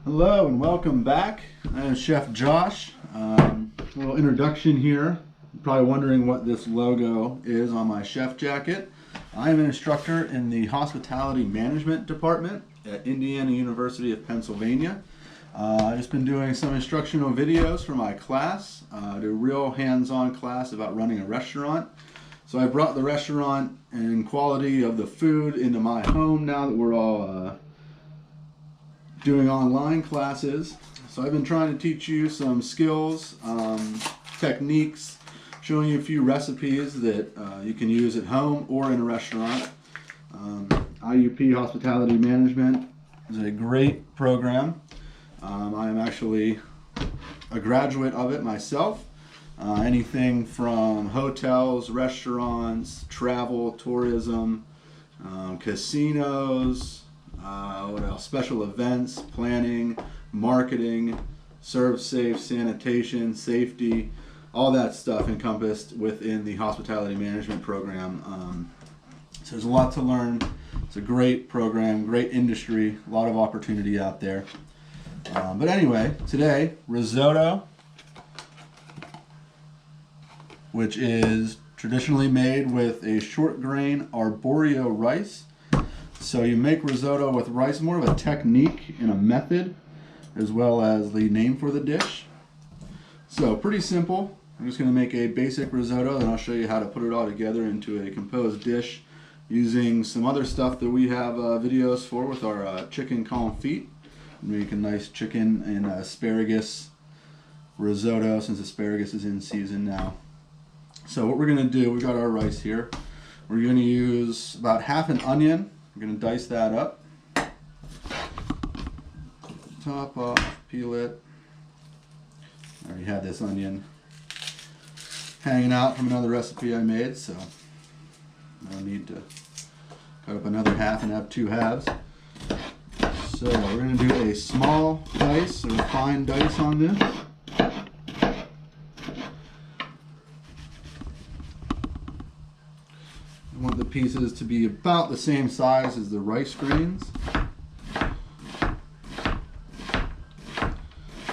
Hello and welcome back. I'm Chef Josh. A little introduction here. You're probably wondering what this logo is on my chef jacket. I am an instructor in the hospitality management department at Indiana University of Pennsylvania. I've just been doing some instructional videos for my class. I do a real hands-on class about running a restaurant. So I brought the restaurant and quality of the food into my home now that we're all doing online classes. So I've been trying to teach you some skills, techniques, showing you a few recipes that you can use at home or in a restaurant. IUP Hospitality Management is a great program. I am actually a graduate of it myself. Anything from hotels, restaurants, travel, tourism, casinos, what else? Special events, planning, marketing, serve safe, sanitation, safety, all that stuff encompassed within the hospitality management program. So there's a lot to learn. It's a great program, great industry, a lot of opportunity out there. But anyway, today, risotto, which is traditionally made with a short grain arborio rice. So you make risotto with rice, more of a technique and a method, as well as the name for the dish. So pretty simple. I'm just going to make a basic risotto, then I'll show you how to put it all together into a composed dish using some other stuff that we have videos for with our chicken confit. Make a nice chicken and asparagus risotto since asparagus is in season now. So what we're going to do, we've got our rice here. We're going to use about half an onion. We're going to dice that up. Top off, peel it. I already had this onion hanging out from another recipe I made, so no need to cut up another half and have two halves. So we're going to do a small dice or a fine dice on this. I want the pieces to be about the same size as the rice grains.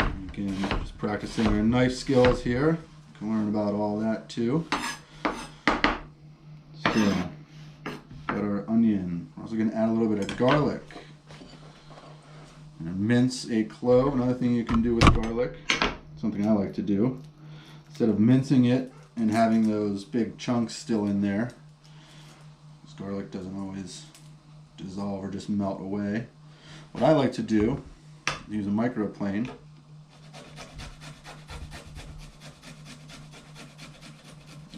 Again, just practicing our knife skills here. Can learn about all that too. So, got our onion. We're also going to add a little bit of garlic. Mince a clove. Another thing you can do with garlic, something I like to do, instead of mincing it and having those big chunks still in there, because garlic doesn't always dissolve or just melt away. What I like to do, use a microplane.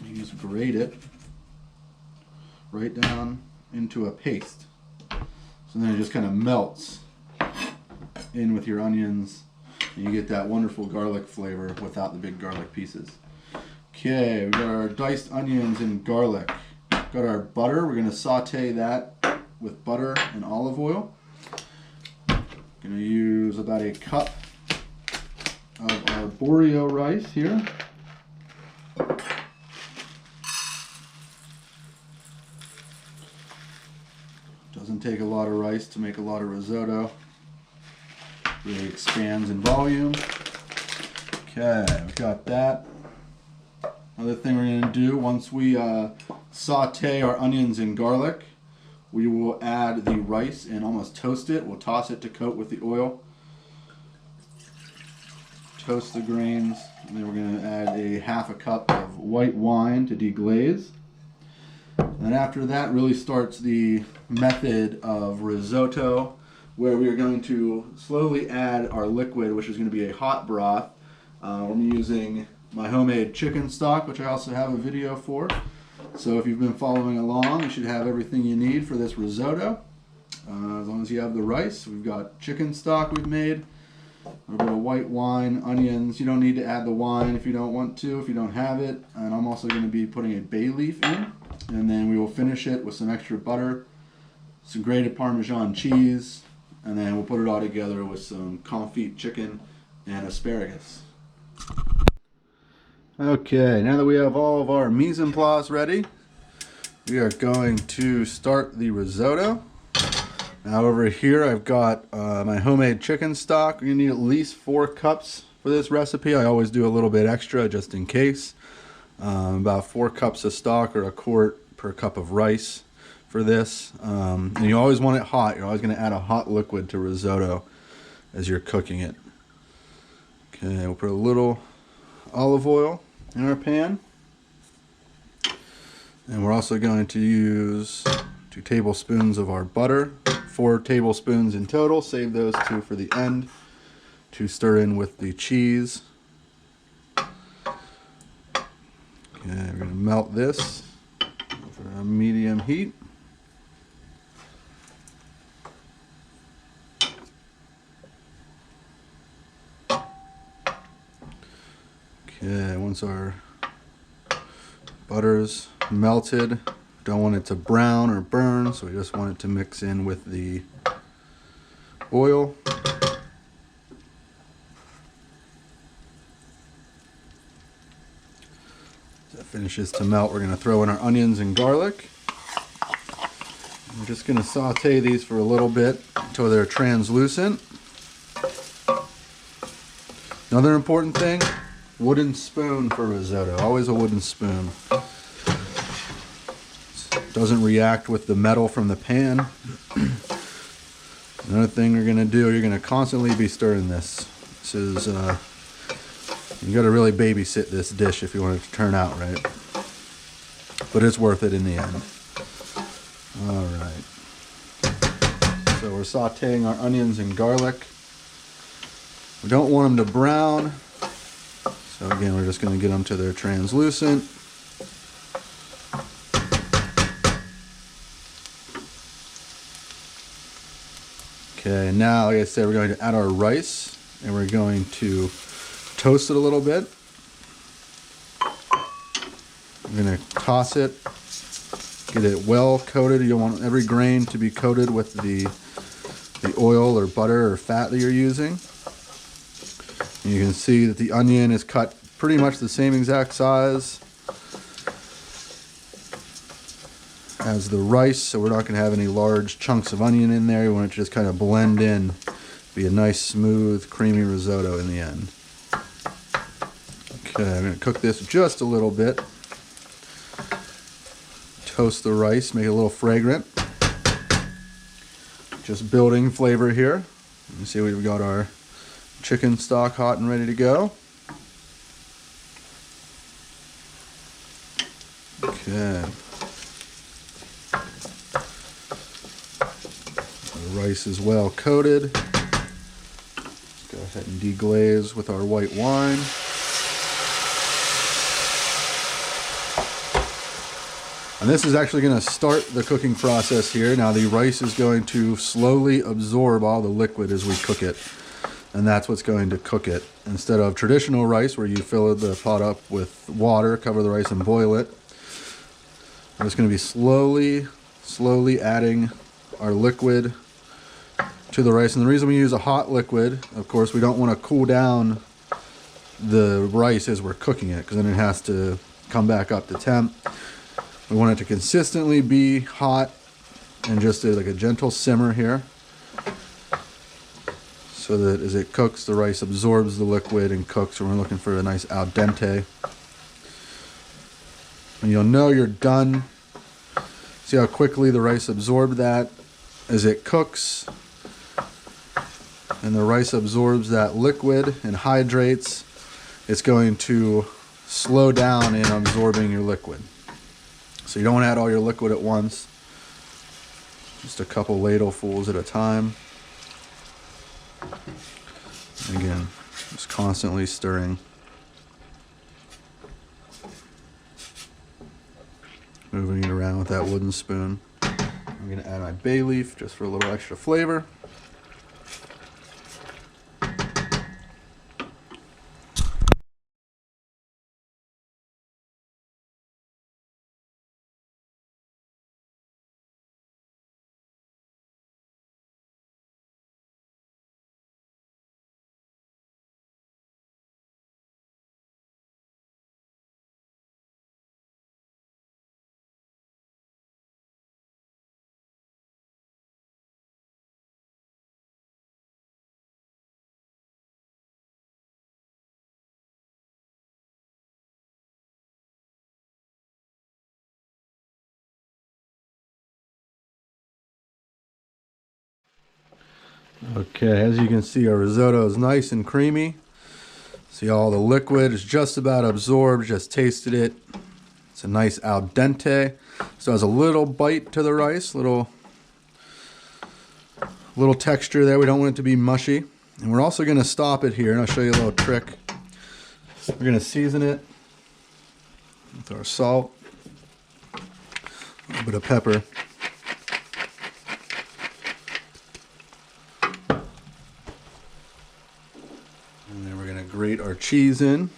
You just grate it right down into a paste. So then it just kind of melts in with your onions and you get that wonderful garlic flavor without the big garlic pieces. Okay, we got our diced onions and garlic. Got our butter. We're going to saute that with butter and olive oil. Going to use about a cup of arborio rice here. Doesn't take a lot of rice to make a lot of risotto. Really expands in volume. Okay, we've got that. Another thing we're going to do, once we saute our onions and garlic, we will add the rice and almost toast it. We'll toss it to coat with the oil. Toast the grains, and then we're going to add a half a cup of white wine to deglaze. And then after that really starts the method of risotto, where we are going to slowly add our liquid, which is going to be a hot broth. I'm using my homemade chicken stock, which I also have a video for. So if you've been following along, you should have everything you need for this risotto. As long as you have the rice, we've got chicken stock we've made, a little bit of white wine, onions. You don't need to add the wine if you don't want to, if you don't have it. And I'm also going to be putting a bay leaf in. And then we will finish it with some extra butter, some grated Parmesan cheese, and then we'll put it all together with some confit chicken and asparagus. Okay, now that we have all of our mise en place ready, we are going to start the risotto. Now over here I've got my homemade chicken stock. You're gonna need at least 4 cups for this recipe. I always do a little bit extra just in case. About 4 cups of stock or a quart per cup of rice for this. And you always want it hot. You're always gonna add a hot liquid to risotto as you're cooking it. Okay, we'll put a little olive oil in our pan. And we're also going to use 2 tablespoons of our butter. 4 tablespoons in total. Save those 2 for the end to stir in with the cheese. Okay, we're going to melt this over a medium heat. Okay, once our butter's melted, don't want it to brown or burn, so we just want it to mix in with the oil. As that finishes to melt, we're going to throw in our onions and garlic. We're just going to saute these for a little bit until they're translucent. Another important thing, wooden spoon for risotto. Always a wooden spoon. Doesn't react with the metal from the pan. Another thing you're going to do, you're going to constantly be stirring this. This is, you got to really babysit this dish if you want it to turn out right. But it's worth it in the end. Alright. So we're sauteing our onions and garlic. We don't want them to brown. So again, we're just going to get them to their translucent. Okay, now, like I said, we're going to add our rice, and we're going to toast it a little bit. We're going to toss it, get it well coated. You want every grain to be coated with the oil or butter or fat that you're using. And you can see that the onion is cut pretty much the same exact size as the rice, so we're not going to have any large chunks of onion in there. We want it to just kind of blend in, be a nice smooth creamy risotto in the end. Okay, I'm going to cook this just a little bit. Toast the rice, make it a little fragrant. Just building flavor here. You see we've got our chicken stock hot and ready to go. Okay. The rice is well coated. Let's go ahead and deglaze with our white wine. And this is actually going to start the cooking process here. Now the rice is going to slowly absorb all the liquid as we cook it. And that's what's going to cook it. Instead of traditional rice where you fill the pot up with water, cover the rice and boil it, we're just going to be slowly adding our liquid to the rice. And the reason we use a hot liquid, of course, we don't want to cool down the rice as we're cooking it, because then it has to come back up to temp. We want it to consistently be hot and just like a gentle simmer here, so that as it cooks, the rice absorbs the liquid and cooks, and we're looking for a nice al dente. And you'll know you're done. See how quickly the rice absorbed that as it cooks. And the rice absorbs that liquid and hydrates. It's going to slow down in absorbing your liquid. So you don't want to add all your liquid at once. Just a couple ladlefuls at a time. And again, just constantly stirring. Moving it around with that wooden spoon. I'm going to add my bay leaf just for a little extra flavor. Okay, as you can see, our risotto is nice and creamy. See, all the liquid is just about absorbed, just tasted it. It's a nice al dente. So it has a little bite to the rice, little texture there. We don't want it to be mushy. And we're also gonna stop it here, and I'll show you a little trick. We're gonna season it with our salt, a little bit of pepper. And then we're gonna grate our cheese in.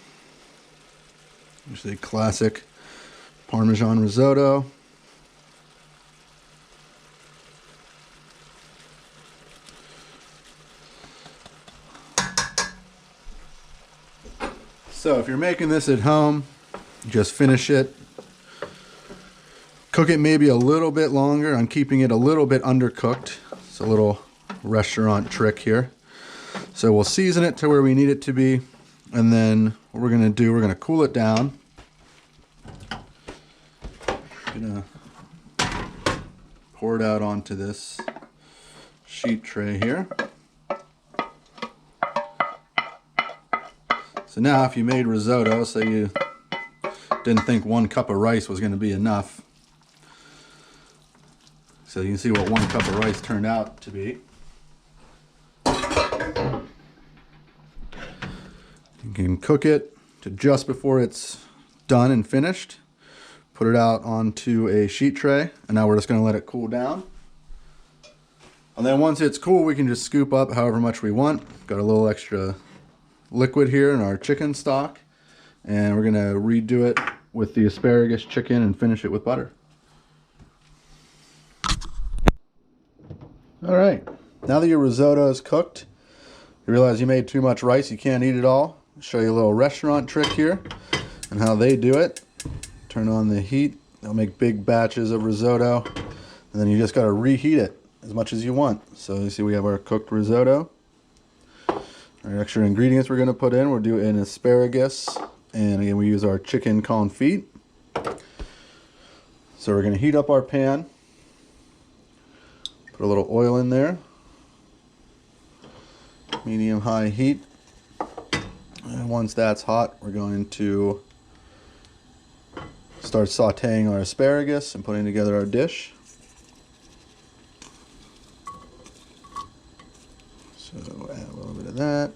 Usually classic Parmesan risotto. So if you're making this at home, just finish it. Cook it maybe a little bit longer. I'm keeping it a little bit undercooked. It's a little restaurant trick here. So we'll season it to where we need it to be. And then what we're gonna do, we're gonna cool it down. Gonna pour it out onto this sheet tray here. So now if you made risotto, say you didn't think 1 cup of rice was going to be enough. So you can see what 1 cup of rice turned out to be. You can cook it to just before it's done and finished. Put it out onto a sheet tray, and now we're just going to let it cool down. And then once it's cool, we can just scoop up however much we want. Got a little extra liquid here in our chicken stock, and we're gonna redo it with the asparagus chicken and finish it with butter. All right, now that your risotto is cooked, you realize you made too much rice, you can't eat it all. I'll show you a little restaurant trick here and how they do it. Turn on the heat. They'll make big batches of risotto, and then you just got to reheat it as much as you want. So you see we have our cooked risotto. Our extra ingredients we're going to put in, we'll do an asparagus, and again we use our chicken confit. So we're going to heat up our pan, put a little oil in there, medium-high heat, and once that's hot we're going to start sauteing our asparagus and putting together our dish. So add a little bit of that.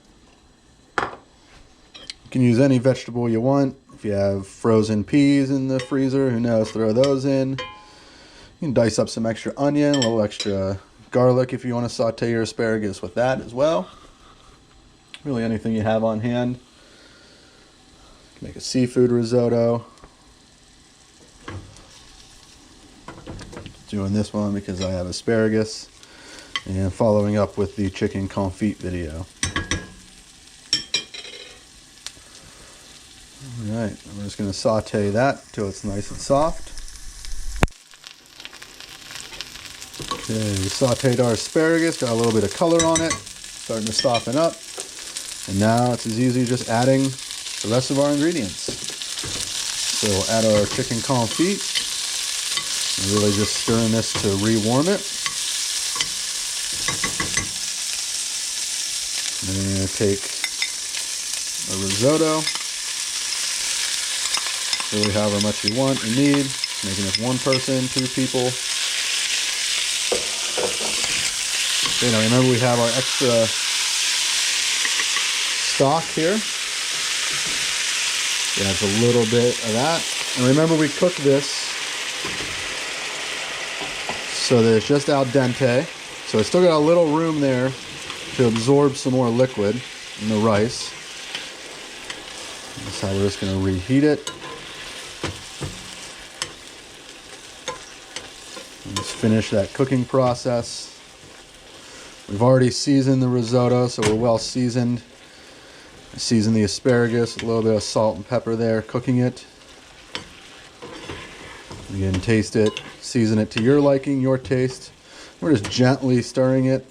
You can use any vegetable you want. If you have frozen peas in the freezer, who knows, throw those in. You can dice up some extra onion, a little extra garlic if you want to saute your asparagus with that as well. Really anything you have on hand. You can make a seafood risotto. Doing this one because I have asparagus, and following up with the chicken confit video. Alright, we're just going to saute that till it's nice and soft. Okay, we sauteed our asparagus, got a little bit of color on it, starting to soften up. And now it's as easy as just adding the rest of our ingredients. So we'll add our chicken confit. And really just stirring this to rewarm it. And then I'm going to take a risotto. Really however much you want or need. Making this 1 person, 2 people. Okay, now remember we have our extra stock here. Yeah, it's a little bit of that. And remember we cooked this so that it's just al dente. So it's still got a little room there to absorb some more liquid in the rice. That's how we're just going to reheat it. And just finish that cooking process. We've already seasoned the risotto, so we're well seasoned. Season the asparagus with a little bit of salt and pepper there, cooking it. Again, taste it, season it to your liking, your taste. We're just gently stirring it.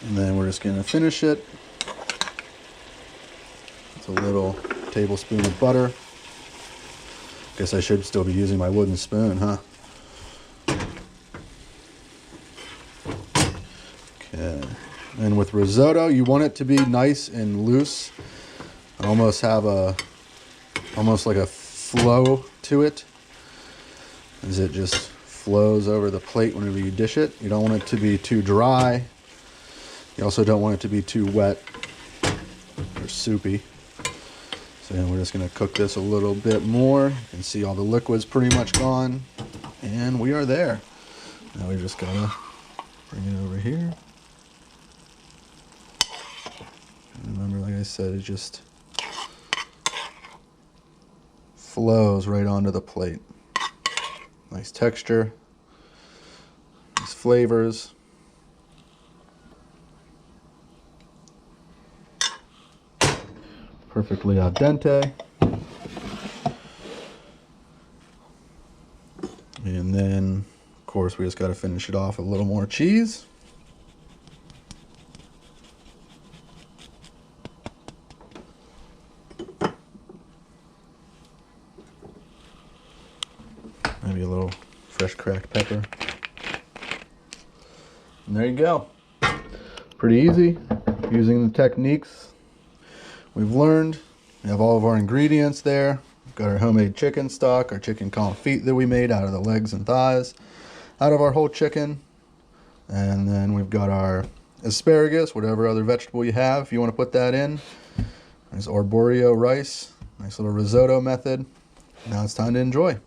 And then we're just going to finish it with a little tablespoon of butter. Guess I should still be using my wooden spoon, huh? Okay. And with risotto, you want it to be nice and loose. Almost have almost like a flow to it, as it just flows over the plate whenever you dish it. You don't want it to be too dry. You also don't want it to be too wet or soupy. So we're just going to cook this a little bit more. You can see all the liquid's pretty much gone, and we are there. Now we just gotta bring it over here. And remember, like I said, it just flows right onto the plate. Nice texture, nice flavors. Perfectly al dente. And then, of course, we just got to finish it off with a little more cheese. Maybe a little fresh cracked pepper. And there you go. Pretty easy, using the techniques we've learned. We have all of our ingredients there. We've got our homemade chicken stock, our chicken confit that we made out of the legs and thighs, out of our whole chicken. And then we've got our asparagus, whatever other vegetable you have, if you want to put that in. Nice arborio rice, nice little risotto method. Now it's time to enjoy.